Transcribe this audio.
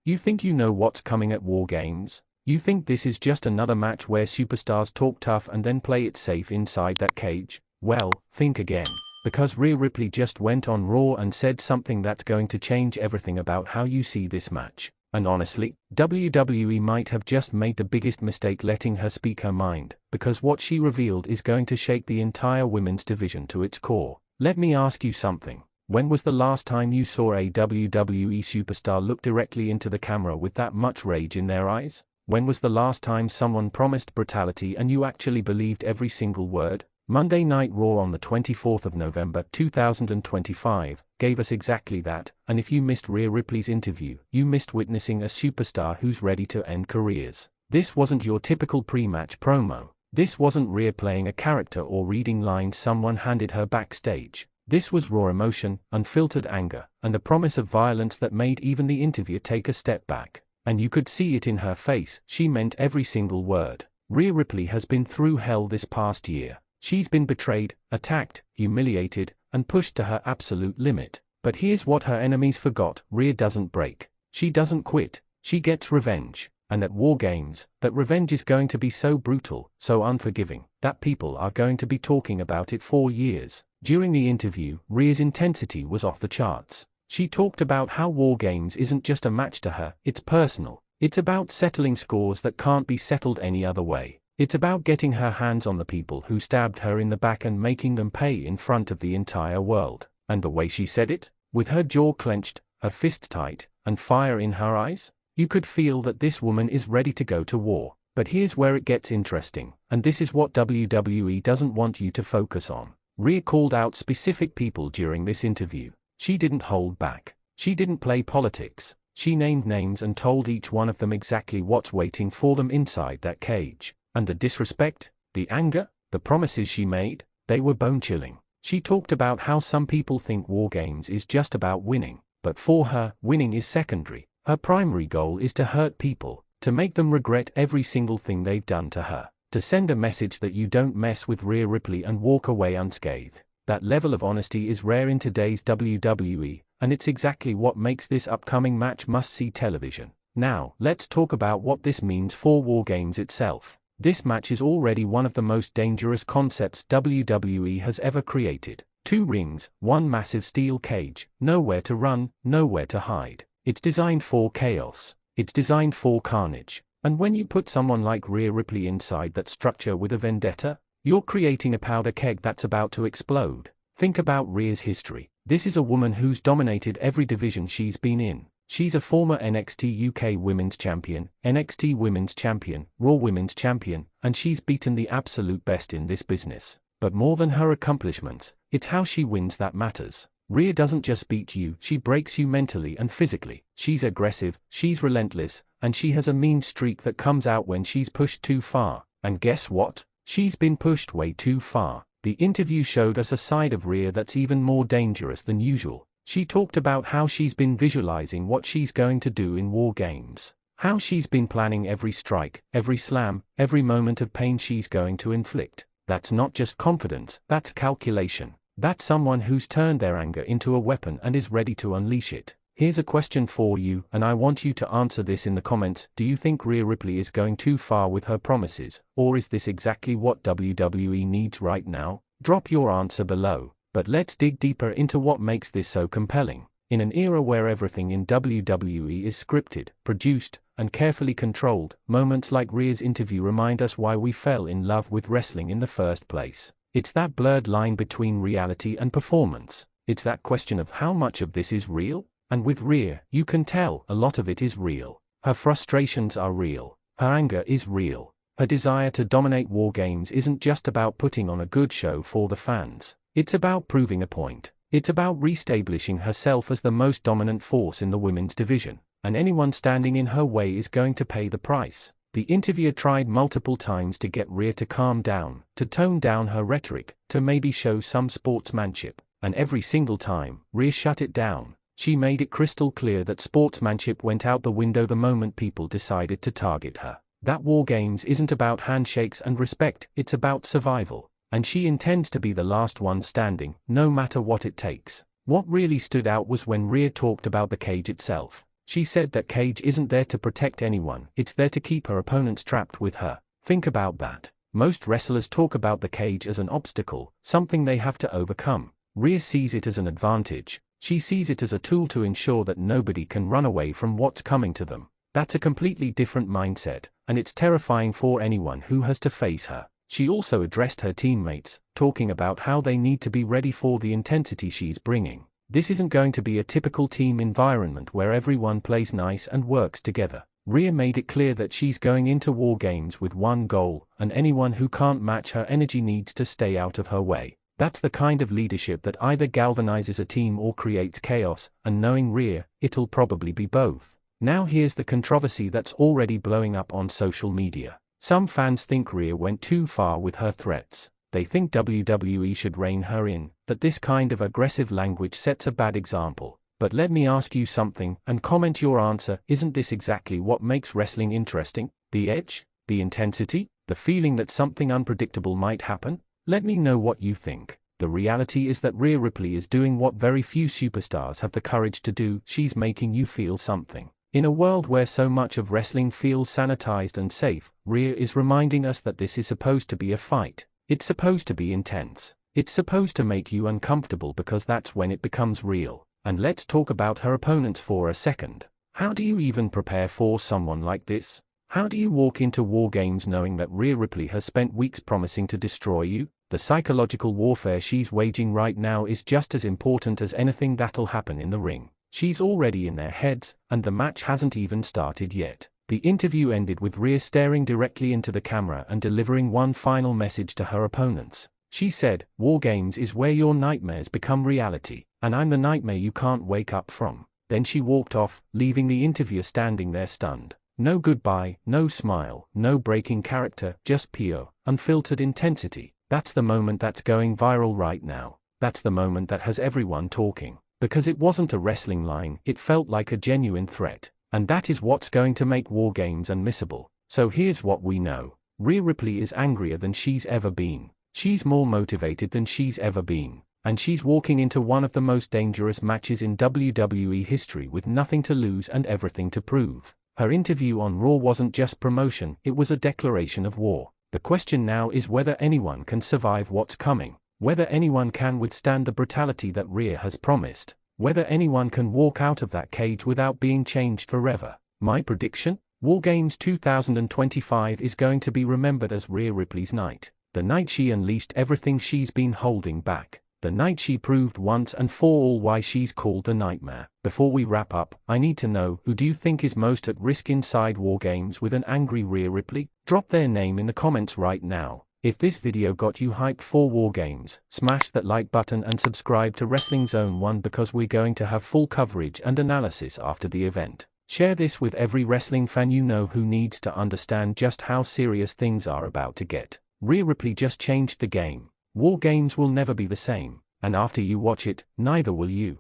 You think you know what's coming at WarGames? You think this is just another match where superstars talk tough and then play it safe inside that cage? Well, think again. Because Rhea Ripley just went on Raw and said something that's going to change everything about how you see this match. And honestly, WWE might have just made the biggest mistake letting her speak her mind, because what she revealed is going to shake the entire women's division to its core. Let me ask you something. When was the last time you saw a WWE superstar look directly into the camera with that much rage in their eyes? When was the last time someone promised brutality and you actually believed every single word? Monday Night Raw on the 24th of November 2025 gave us exactly that, and if you missed Rhea Ripley's interview, you missed witnessing a superstar who's ready to end careers. This wasn't your typical pre-match promo. This wasn't Rhea playing a character or reading lines someone handed her backstage. This was raw emotion, unfiltered anger, and a promise of violence that made even the interviewer take a step back. And you could see it in her face, she meant every single word. Rhea Ripley has been through hell this past year. She's been betrayed, attacked, humiliated, and pushed to her absolute limit. But here's what her enemies forgot: Rhea doesn't break. She doesn't quit. She gets revenge. And at WarGames, that revenge is going to be so brutal, so unforgiving, that people are going to be talking about it for years. During the interview, Rhea's intensity was off the charts. She talked about how WarGames isn't just a match to her, it's personal. It's about settling scores that can't be settled any other way. It's about getting her hands on the people who stabbed her in the back and making them pay in front of the entire world. And the way she said it, with her jaw clenched, her fists tight, and fire in her eyes, you could feel that this woman is ready to go to war. But here's where it gets interesting, and this is what WWE doesn't want you to focus on. Rhea called out specific people during this interview. She didn't hold back. She didn't play politics. She named names and told each one of them exactly what's waiting for them inside that cage. And the disrespect, the anger, the promises she made, they were bone-chilling. She talked about how some people think WarGames is just about winning, but for her, winning is secondary. Her primary goal is to hurt people, to make them regret every single thing they've done to her, to send a message that you don't mess with Rhea Ripley and walk away unscathed. That level of honesty is rare in today's WWE, and it's exactly what makes this upcoming match must-see television. Now, let's talk about what this means for WarGames itself. This match is already one of the most dangerous concepts WWE has ever created. 2 rings, 1 massive steel cage, nowhere to run, nowhere to hide. It's designed for chaos. It's designed for carnage. And when you put someone like Rhea Ripley inside that structure with a vendetta, you're creating a powder keg that's about to explode. Think about Rhea's history. This is a woman who's dominated every division she's been in. She's a former NXT UK Women's Champion, NXT Women's Champion, Raw Women's Champion, and she's beaten the absolute best in this business. But more than her accomplishments, it's how she wins that matters. Rhea doesn't just beat you, she breaks you mentally and physically. She's aggressive, she's relentless, and she has a mean streak that comes out when she's pushed too far. And guess what? She's been pushed way too far. The interview showed us a side of Rhea that's even more dangerous than usual. She talked about how she's been visualizing what she's going to do in WarGames. How she's been planning every strike, every slam, every moment of pain she's going to inflict. That's not just confidence, that's calculation. That's someone who's turned their anger into a weapon and is ready to unleash it. Here's a question for you, and I want you to answer this in the comments. Do you think Rhea Ripley is going too far with her promises, or is this exactly what WWE needs right now? Drop your answer below. But let's dig deeper into what makes this so compelling. In an era where everything in WWE is scripted, produced, and carefully controlled, moments like Rhea's interview remind us why we fell in love with wrestling in the first place. It's that blurred line between reality and performance. It's that question of how much of this is real? And with Rhea, you can tell a lot of it is real. Her frustrations are real. Her anger is real. Her desire to dominate WarGames isn't just about putting on a good show for the fans. It's about proving a point. It's about reestablishing herself as the most dominant force in the women's division. And anyone standing in her way is going to pay the price. The interviewer tried multiple times to get Rhea to calm down, to tone down her rhetoric, to maybe show some sportsmanship. And every single time, Rhea shut it down. She made it crystal clear that sportsmanship went out the window the moment people decided to target her. That WarGames isn't about handshakes and respect, it's about survival. And she intends to be the last one standing, no matter what it takes. What really stood out was when Rhea talked about the cage itself. She said that cage isn't there to protect anyone, it's there to keep her opponents trapped with her. Think about that. Most wrestlers talk about the cage as an obstacle, something they have to overcome. Rhea sees it as an advantage. She sees it as a tool to ensure that nobody can run away from what's coming to them. That's a completely different mindset, and it's terrifying for anyone who has to face her. She also addressed her teammates, talking about how they need to be ready for the intensity she's bringing. This isn't going to be a typical team environment where everyone plays nice and works together. Rhea made it clear that she's going into WarGames with one goal, and anyone who can't match her energy needs to stay out of her way. That's the kind of leadership that either galvanizes a team or creates chaos, and knowing Rhea, it'll probably be both. Now here's the controversy that's already blowing up on social media. Some fans think Rhea went too far with her threats. They think WWE should rein her in, that this kind of aggressive language sets a bad example. But let me ask you something, and comment your answer. Isn't this exactly what makes wrestling interesting? The edge? The intensity? The feeling that something unpredictable might happen? Let me know what you think. The reality is that Rhea Ripley is doing what very few superstars have the courage to do. She's making you feel something. In a world where so much of wrestling feels sanitized and safe, Rhea is reminding us that this is supposed to be a fight. It's supposed to be intense. It's supposed to make you uncomfortable because that's when it becomes real. And let's talk about her opponents for a second. How do you even prepare for someone like this? How do you walk into WarGames knowing that Rhea Ripley has spent weeks promising to destroy you? The psychological warfare she's waging right now is just as important as anything that'll happen in the ring. She's already in their heads, and the match hasn't even started yet. The interview ended with Rhea staring directly into the camera and delivering one final message to her opponents. She said, "WarGames is where your nightmares become reality, and I'm the nightmare you can't wake up from." Then she walked off, leaving the interviewer standing there stunned. No goodbye, no smile, no breaking character, just pure, unfiltered intensity. That's the moment that's going viral right now. That's the moment that has everyone talking. Because it wasn't a wrestling line, it felt like a genuine threat. And that is what's going to make WarGames unmissable. So here's what we know. Rhea Ripley is angrier than she's ever been. She's more motivated than she's ever been. And she's walking into one of the most dangerous matches in WWE history with nothing to lose and everything to prove. Her interview on Raw wasn't just promotion, it was a declaration of war. The question now is whether anyone can survive what's coming. Whether anyone can withstand the brutality that Rhea has promised. Whether anyone can walk out of that cage without being changed forever. My prediction? WarGames 2025 is going to be remembered as Rhea Ripley's night. The night she unleashed everything she's been holding back. The night she proved once and for all why she's called the Nightmare. Before we wrap up, I need to know, who do you think is most at risk inside WarGames with an angry Rhea Ripley? Drop their name in the comments right now. If this video got you hyped for WarGames, smash that like button and subscribe to Wrestling Zone 1 because we're going to have full coverage and analysis after the event. Share this with every wrestling fan you know who needs to understand just how serious things are about to get. Rhea Ripley just changed the game. WarGames will never be the same, and after you watch it, neither will you.